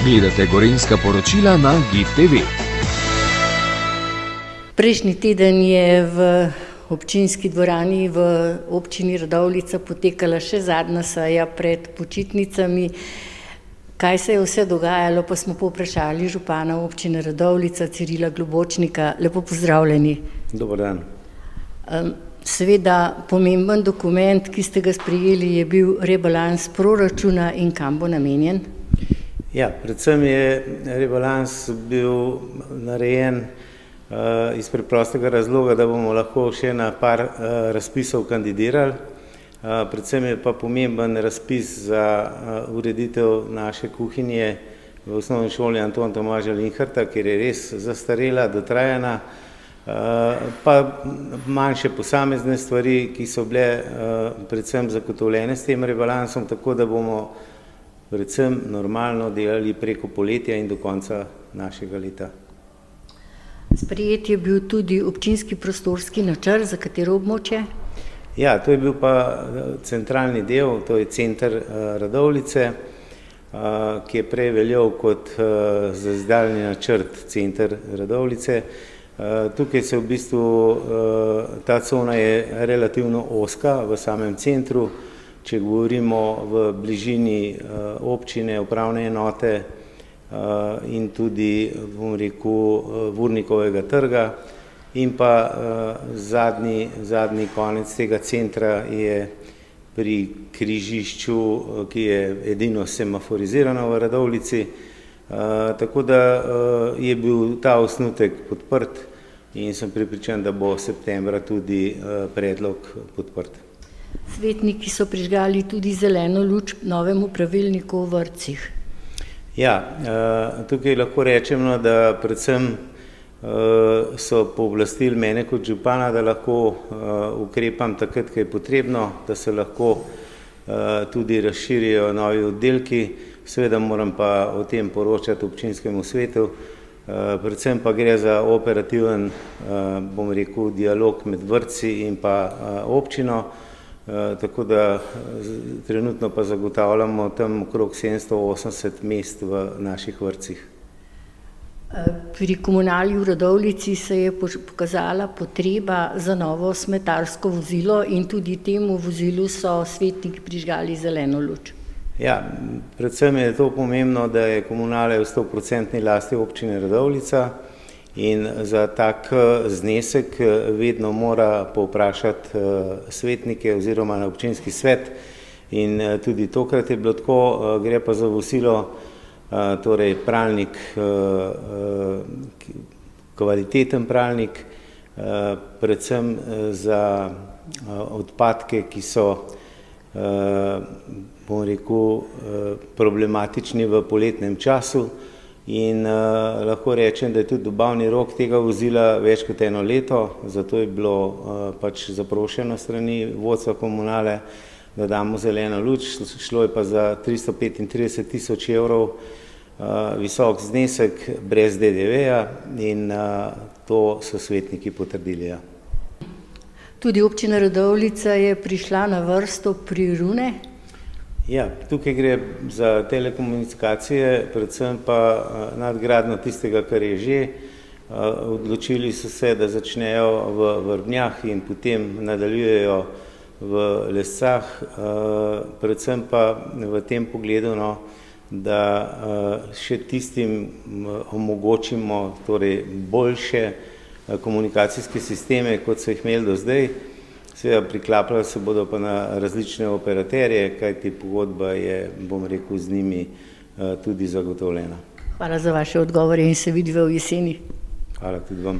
Gledate Gorenjska poročila na GIF TV. Prejšnji teden je v občinski dvorani v občini Radovljica potekala še zadnja seja pred počitnicami. Kaj se je vse dogajalo, pa smo povprašali župana občine Radovljica, Cirila Globočnika. Lepo pozdravljeni. Dober dan. Seveda pomemben dokument, ki ste ga sprejeli, je bil rebalans proračuna in kam bo namenjen? Ja, predvsem je rebalans bil narejen iz preprostega razloga, da bomo lahko še na par razpisov kandidirali. Predvsem je pa pomemben razpis za ureditev naše kuhinje v osnovni šoli Anton Tomaža Linharta, kjer je res zastarela, dotrajana, pa manjše posamezne stvari, ki so bile predvsem zagotovljene s tem rebalansom, tako da bomo predvsem normalno delali preko poletja in do konca našega leta. Sprejet je bil tudi občinski prostorski načrt, za katero območje? Ja, to je bil pa centralni del, to je center Radovljice, ki je prej veljal kot zazdalni načrt center Radovljice. Tukaj se v bistvu, ta cona je relativno ozka v samem centru, če govorimo v bližini občine, upravne enote in tudi, bom rekel, Vurnikovega trga. In pa zadnji konec tega centra je pri križišču, ki je edino semaforizirano v Radovljici, tako da je bil ta osnutek podprt in sem prepričan, da bo septembra tudi predlog podprt. Svetniki so prižgali tudi zeleno luč novemu pravilniku o vrtcih. Ja, tukaj lahko rečemo, da predvsem so pooblastili mene kot župana, da lahko ukrepam takrat, ko je potrebno, da se lahko tudi razširijo novi oddelki. Seveda moram pa o tem poročati občinskemu svetu, predvsem pa gre za operativen, bom rekel, dialog med vrtci in pa občino, tako da trenutno pa zagotavljamo tam okrog 780 mest v naših vrtcih. Pri komunali v Radovljici se je pokazala potreba za novo smetarsko vozilo in tudi temu vozilu so svetniki prižgali zeleno luč. Ja, predvsem je to pomembno, da je komunala v 100% lasti občine Radovljica in za tak znesek vedno mora povprašati svetnike oziroma na občinski svet in tudi tokrat je bilo tako, gre pa za vozilo, torej pralnik, kvaliteten pralnik, predvsem za odpadke, ki so, bom rekel, problematični v poletnem času in lahko rečem, da je tudi dobavni rok tega vozila več kot 1 leto, zato je bilo pač zaprošeno strani vodstva komunale, da damo zeleno luč, šlo je pa za 335.000 evrov visok znesek brez DDV-ja in to so svetniki potrdili. Ja. Tudi občina Radovljica je prišla na vrsto pri Rune. Ja, tukaj gre za telekomunikacije, predvsem pa nadgradnjo tistega, kar je že. Odločili so se, da začnejo v Vrbnjah in potem nadaljujejo v Lescah, predvsem pa v tem pogledu, da še tistim omogočimo torej boljše komunikacijske sisteme, kot so jih imeli do zdaj. Seveda priklapljali se bodo pa na različne operaterje, kajti pogodba je, bom rekel, z njimi tudi zagotovljena. Hvala za vaše odgovore in se vidiva v jeseni. Hvala tudi vam.